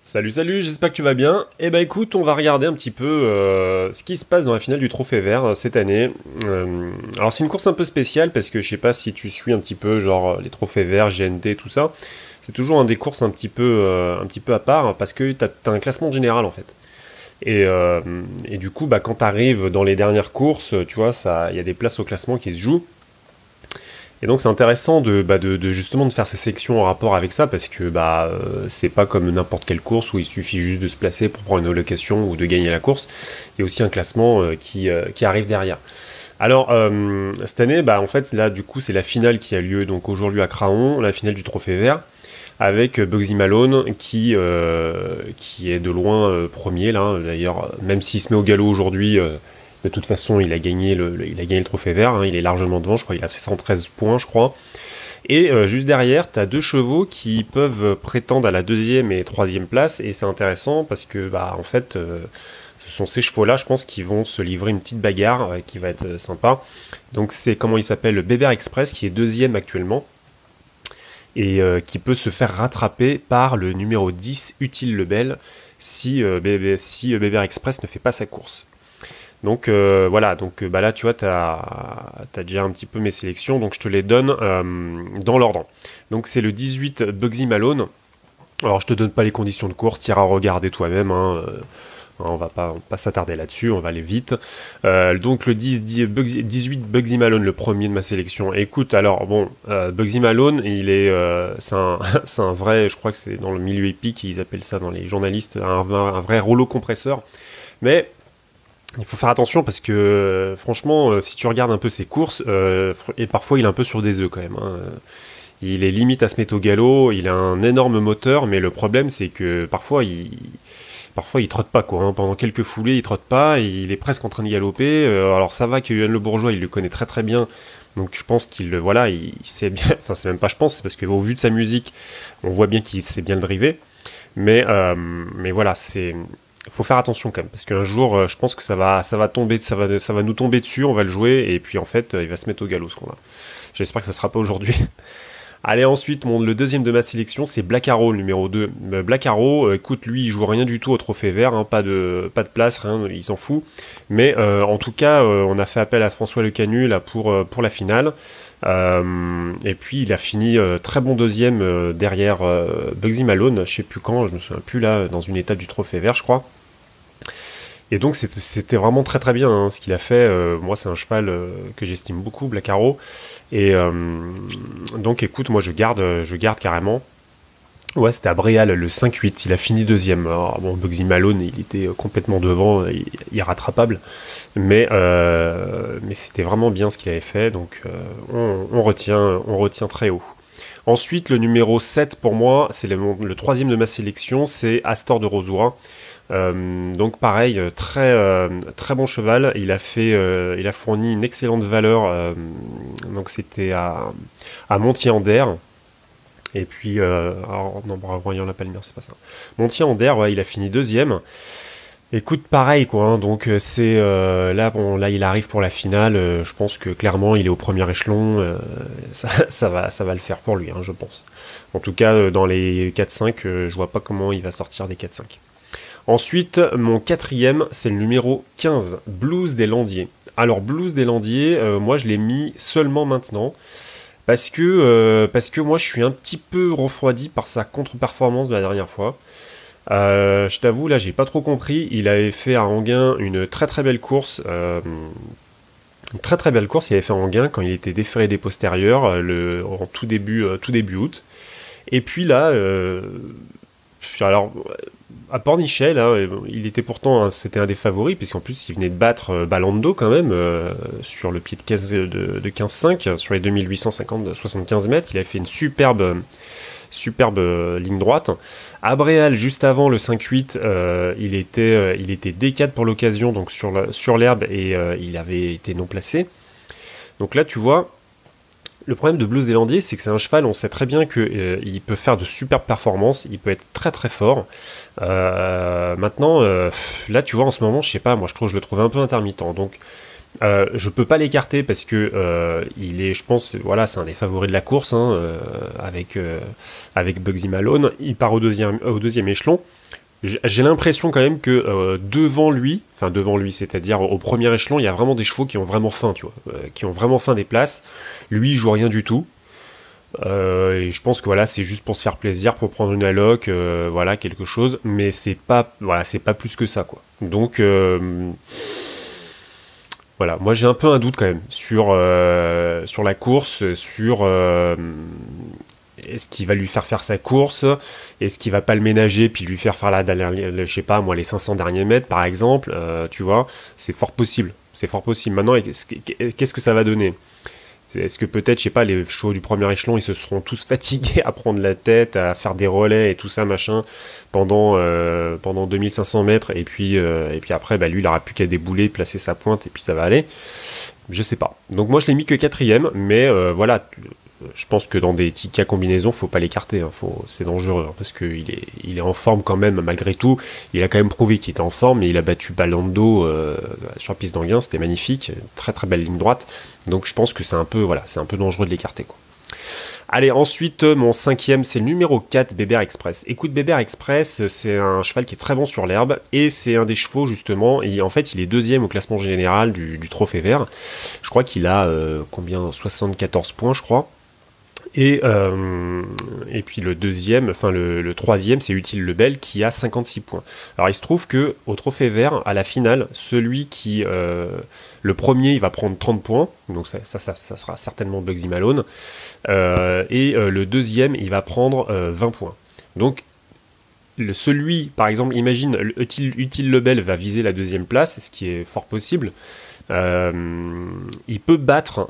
Salut, salut, j'espère que tu vas bien. Eh ben écoute, on va regarder un petit peu ce qui se passe dans la finale du Trophée Vert cette année. Alors c'est une course un peu spéciale parce que je sais pas si tu suis un petit peu genre les Trophées Verts, GNT, tout ça. C'est toujours un des courses un petit peu à part parce que t'as un classement général en fait. Et du coup, bah, quand t'arrives dans les dernières courses, tu vois, il y a des places au classement qui se jouent. Et donc c'est intéressant justement de faire ces sections en rapport avec ça parce que c'est pas comme n'importe quelle course où il suffit juste de se placer pour prendre une allocation ou de gagner la course. Il y a aussi un classement qui arrive derrière. Alors cette année, bah, en fait là du coup c'est la finale qui a lieu donc aujourd'hui à Craon, la finale du Trophée Vert avec Bugsy Malone qui est de loin premier là. D'ailleurs même s'il se met au galop aujourd'hui. De toute façon, il a gagné le Trophée Vert, hein, il est largement devant, je crois, il a fait 113 points, je crois. Et juste derrière, tu as deux chevaux qui peuvent prétendre à la deuxième et troisième place, et c'est intéressant parce que, en fait, ce sont ces chevaux-là, je pense, qui vont se livrer une petite bagarre qui va être sympa. Donc c'est, comment il s'appelle, le Bébert Express, qui est deuxième actuellement, et qui peut se faire rattraper par le numéro 10, Utile Lebel, si Bébert Express ne fait pas sa course. Donc voilà, donc là tu vois, t'as déjà un petit peu mes sélections, donc je te les donne dans l'ordre. Donc c'est le 18 Bugsy Malone. Alors je te donne pas les conditions de course, t'iras regarder toi-même, hein, on va pas s'attarder là-dessus, on va aller vite. Donc le 18 Bugsy Malone, le premier de ma sélection. Écoute, alors bon, Bugsy Malone, c'est un vrai, je crois que c'est dans le milieu épique, ils appellent ça dans les journalistes, un vrai rouleau compresseur. Mais il faut faire attention parce que franchement, si tu regardes un peu ses courses, et parfois il est un peu sur des œufs quand même, hein. Il est limite à se mettre au galop, il a un énorme moteur, mais le problème c'est que parfois il trotte pas quoi, hein. Pendant quelques foulées il trotte pas, et il est presque en train de galoper. Alors ça va que Yoann Le Bourgeois il le connaît très très bien, donc je pense il sait bien, enfin c'est même pas je pense, c'est parce qu'au vu de sa musique, on voit bien qu'il sait bien le driver, mais voilà, faut faire attention quand même, parce qu'un jour, je pense que ça va tomber, ça va nous tomber dessus, on va le jouer, et puis en fait, il va se mettre au galop, ce qu'on a. J'espère que ça sera pas aujourd'hui. Allez, ensuite, le deuxième de ma sélection, c'est Black Arrow, le numéro 2. Black Arrow, écoute, lui, il joue rien du tout au Trophée Vert, hein, pas de place, rien, il s'en fout. Mais en tout cas, on a fait appel à François Lecanu là, pour la finale. Et puis il a fini très bon deuxième derrière Bugsy Malone, je sais plus quand, je me souviens plus là, dans une étape du Trophée Vert, je crois. Et donc c'était vraiment très très bien, hein, ce qu'il a fait. Moi c'est un cheval que j'estime beaucoup, Black Arrow. Et donc écoute, moi je garde carrément. Ouais, c'était à Bréal, le 5-8, il a fini deuxième. Alors, bon, Bugsy Malone, il était complètement devant, irrattrapable. Mais c'était vraiment bien ce qu'il avait fait, donc on retient très haut. Ensuite, le numéro 7 pour moi, c'est le troisième de ma sélection, c'est Astor de Rosoura. Donc pareil, très bon cheval. Il a fourni une excellente valeur. Donc c'était à Montier-en-Der. Et puis, alors, non, Royan Lapalmer, c'est pas ça. Montier-en-Der, ouais, il a fini deuxième. Écoute, pareil, quoi, hein, donc là, il arrive pour la finale. Je pense que clairement, il est au premier échelon. Ça va le faire pour lui, hein, je pense. En tout cas, dans les 4-5, je vois pas comment il va sortir des 4-5. Ensuite, mon quatrième, c'est le numéro 15, Blues des Landiers. Alors, Blues des Landiers, moi, je l'ai mis seulement maintenant. Parce que moi je suis un petit peu refroidi par sa contre-performance de la dernière fois. Je t'avoue, là j'ai pas trop compris. Il avait fait à Anguin une très très belle course. Une très très belle course, il avait fait à Anguin quand il était déféré des postérieurs, en tout début août. Et puis là, alors à Pornichet, là, il était pourtant, c'était un des favoris, puisqu'en plus il venait de battre Balando quand même, sur le pied de 15,5, sur les 2850-75 mètres, il a fait une superbe ligne droite. À Bréal, juste avant le 5-8, il était D4 pour l'occasion, donc sur l'herbe, et il avait été non placé. Donc là, tu vois, le problème de Blues des Landiers, c'est que c'est un cheval, on sait très bien qu'il peut faire de superbes performances, il peut être très très fort. Maintenant, là tu vois, en ce moment, je sais pas, moi je le trouve un peu intermittent. Donc Je peux pas l'écarter parce que il est, je pense, voilà, c'est un des favoris de la course, hein, avec Bugsy Malone. Il part au deuxième échelon. J'ai l'impression quand même que devant lui, c'est-à-dire au premier échelon, il y a vraiment des chevaux qui ont vraiment faim, tu vois, qui ont vraiment faim des places. Lui, il joue rien du tout. Et je pense que voilà, c'est juste pour se faire plaisir, pour prendre une alloc, voilà, quelque chose. Mais voilà, c'est pas plus que ça, quoi. Donc voilà, moi j'ai un peu un doute quand même sur la course, sur est-ce qu'il va lui faire sa course, est-ce qu'il va pas le ménager puis lui faire faire je sais pas moi, les 500 derniers mètres par exemple, tu vois, c'est fort possible. C'est fort possible. Maintenant, qu'est-ce que ça va donner? Est-ce que peut-être, je sais pas, les chevaux du premier échelon, ils se seront tous fatigués à prendre la tête, à faire des relais et tout ça, machin, pendant 2500 mètres, et puis après, bah, lui, il aura plus qu'à débouler, placer sa pointe, et puis ça va aller. Je sais pas. Donc moi, je l'ai mis que quatrième, mais voilà, je pense que dans des tickets combinaisons, faut pas l'écarter, hein, c'est dangereux, hein, parce qu'il il est en forme quand même, malgré tout. Il a quand même prouvé qu'il était en forme, et il a battu Balando sur la piste d'Anguin, c'était magnifique, très très belle ligne droite. Donc je pense que c'est un peu dangereux de l'écarter, quoi. Allez, ensuite, mon cinquième, c'est le numéro 4, Bébert Express. Écoute, Bébert Express, c'est un cheval qui est très bon sur l'herbe, et c'est un des chevaux, justement, et en fait, il est deuxième au classement général du Trophée Vert. Je crois qu'il a, 74 points, je crois. Et puis le deuxième, enfin le troisième, c'est Utile Lebel qui a 56 points. Alors il se trouve que au Trophée Vert, à la finale, celui qui le premier, il va prendre 30 points, donc ça sera certainement Bugsy Malone, et le deuxième, il va prendre 20 points. Donc celui, par exemple, imagine, Utile Lebel va viser la deuxième place, ce qui est fort possible. Il peut battre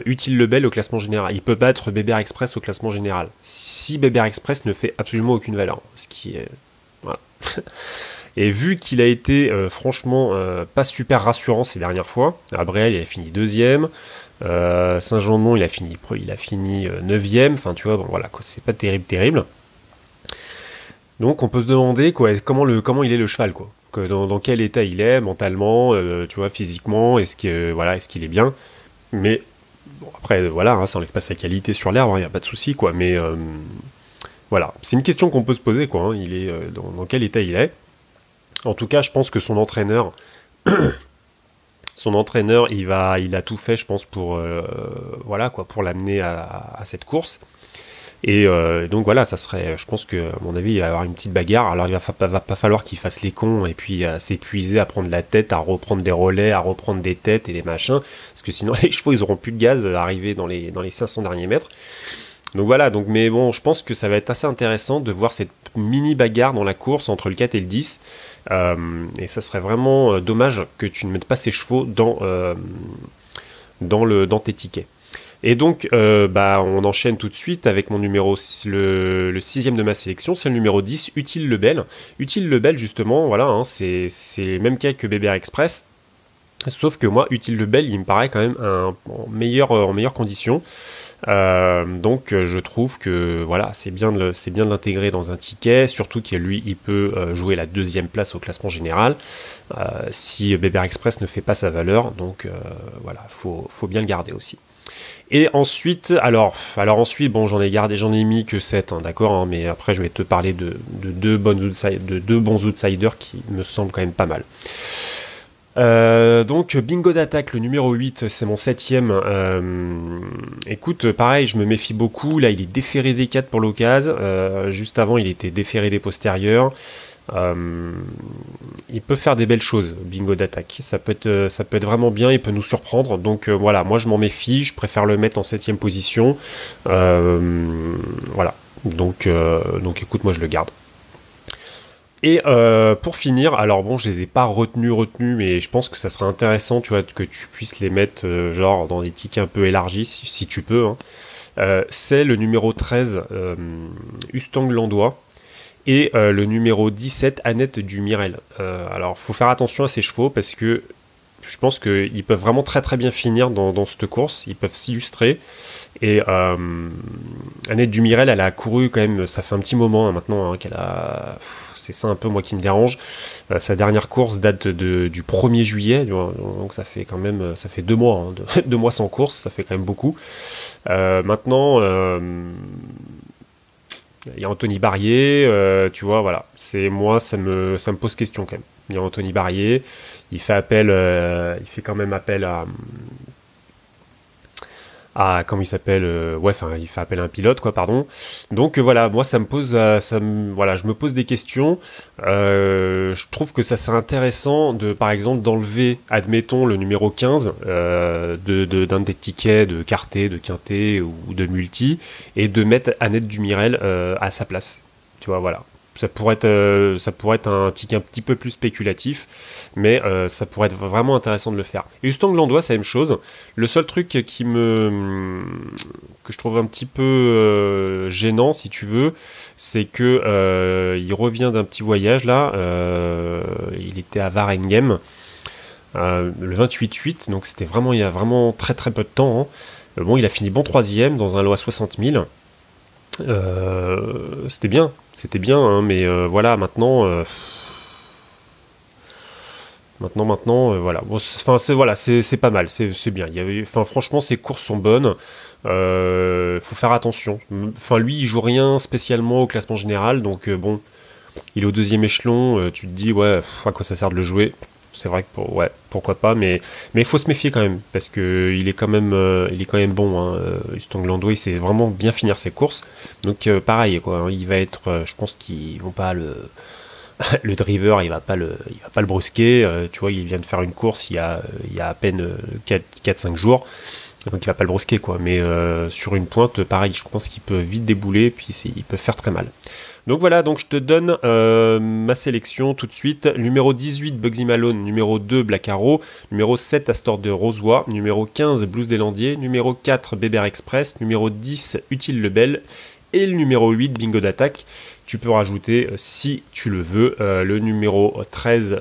Utile Lebel au classement général. Il peut battre Bébert Express au classement général. Si Bébert Express ne fait absolument aucune valeur, ce qui est voilà. Et vu qu'il a été franchement pas super rassurant ces dernières fois, à Bréal il a fini deuxième, Saint-Jean-de-Mont il a fini 9ème. Enfin tu vois, bon voilà, c'est pas terrible. Donc on peut se demander comment il est le cheval, quoi. Dans quel état il est mentalement, tu vois, physiquement, est-ce qu'il est bien. Mais bon, après voilà, hein, ça enlève pas sa qualité sur l'herbe, il n'y a pas de souci, quoi. Mais voilà, c'est une question qu'on peut se poser, quoi. Hein. Il est dans quel état il est. En tout cas, je pense que son entraîneur, il a tout fait, je pense, pour voilà, quoi, pour l'amener à cette course. Et donc voilà, ça serait, je pense que, à mon avis, il va y avoir une petite bagarre. Alors il va pas falloir qu'il fasse les cons et puis à s'épuiser, à prendre la tête, à reprendre des relais, à reprendre des têtes et des machins, parce que sinon les chevaux ils auront plus de gaz à arriver dans les 500 derniers mètres. Donc voilà, mais bon, je pense que ça va être assez intéressant de voir cette mini bagarre dans la course entre le 4 et le 10. Et ça serait vraiment dommage que tu ne mettes pas ces chevaux dans tes tickets. Et donc, on enchaîne tout de suite avec mon numéro, le sixième de ma sélection, c'est le numéro 10, Utile Lebel. Utile Lebel, justement, voilà, hein, c'est les mêmes cas que Bébert Express, sauf que moi, Utile Lebel, il me paraît quand même en meilleure condition. Donc je trouve que voilà, c'est bien de l'intégrer dans un ticket, surtout que lui il peut jouer la deuxième place au classement général si Bébert Express ne fait pas sa valeur, donc voilà, faut bien le garder aussi. Et ensuite, alors ensuite, bon, j'en ai mis que 7, hein, d'accord, hein, mais après je vais te parler de deux bons outsiders qui me semblent quand même pas mal. Donc Bingo d'attaque, le numéro 8, c'est mon 7ème. Écoute, pareil, je me méfie beaucoup. Là, il est déféré des 4 pour l'occasion. Juste avant, il était déféré des postérieurs. Il peut faire des belles choses, Bingo d'attaque. Ça peut être vraiment bien, il peut nous surprendre. Donc voilà, moi je m'en méfie, je préfère le mettre en 7ème position. Voilà. Donc écoute, moi je le garde. Et pour finir, alors bon, je les ai pas retenus, mais je pense que ça serait intéressant, tu vois, que tu puisses les mettre genre dans des tickets un peu élargis, si tu peux. Hein. C'est le numéro 13, Ustang Landois, et le numéro 17, Annette du Mirel. Alors, faut faire attention à ces chevaux, parce que Je pense qu'ils peuvent vraiment très très bien finir dans cette course, ils peuvent s'illustrer. Et Annette Dumirel, elle a couru quand même, ça fait un petit moment hein, maintenant qu'elle a... C'est ça un peu moi qui me dérange. Sa dernière course date du 1er juillet, donc ça fait quand même, ça fait 2 mois, hein, 2 mois sans course, ça fait quand même beaucoup. Maintenant, il y a Anthony Barrier, tu vois, voilà. C'est moi, ça me pose question quand même. Il y a Anthony Barrier, il fait quand même appel à comment il s'appelle, ouais, enfin, il fait appel à un pilote, quoi, pardon. Donc voilà, moi, voilà, je me pose des questions. Je trouve que ça serait intéressant de, par exemple, d'enlever, admettons, le numéro 15 d'un des tickets de quarté, de quintet ou de multi, et de mettre Annette Dumirel à sa place. Tu vois, voilà. Ça pourrait être un ticket un petit peu plus spéculatif, mais ça pourrait être vraiment intéressant de le faire. Et Ustang Landois, c'est la même chose. Le seul truc que je trouve un petit peu gênant, si tu veux, c'est que il revient d'un petit voyage là. Il était à Waregem le 28-8, donc c'était vraiment il y a vraiment très très peu de temps. Hein. Bon, il a fini bon 3e dans un lot à 60 000. C'était bien, hein, mais voilà, maintenant, voilà. Bon, c'est pas mal, c'est bien. Franchement, ses courses sont bonnes. Faut faire attention. Enfin, lui, il joue rien spécialement au classement général, donc bon, il est au 2e échelon. Tu te dis, ouais, à quoi ça sert de le jouer? C'est vrai que ouais, pourquoi pas, mais il faut se méfier quand même parce que il est quand même bon. Hein, Ustang Landois, il sait vraiment bien finir ses courses. Donc pareil quoi, hein, il va être, je pense qu'ils vont pas le driver, il va pas le brusquer. Tu vois, il vient de faire une course il y a à peine 4-5 jours. Donc il va pas le brusquer quoi, mais sur une pointe, pareil, je pense qu'il peut vite débouler, puis il peut faire très mal. Donc voilà, donc je te donne ma sélection tout de suite. Numéro 18, Bugsy Malone. Numéro 2, Black Arrow. Numéro 7, Astor de Rosoy. Numéro 15, Blues des Landiers. Numéro 4, Bébert Express. Numéro 10, Utile Lebel. Et le numéro 8, Bingo d'attaque. Tu peux rajouter, si tu le veux, le numéro 13,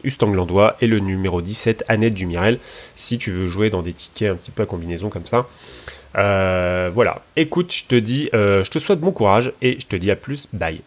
Ustang Landois. Et le numéro 17, Annette Dumirel. Si tu veux jouer dans des tickets un petit peu à combinaison comme ça. Voilà, écoute, je te souhaite bon courage et je te dis à plus, bye.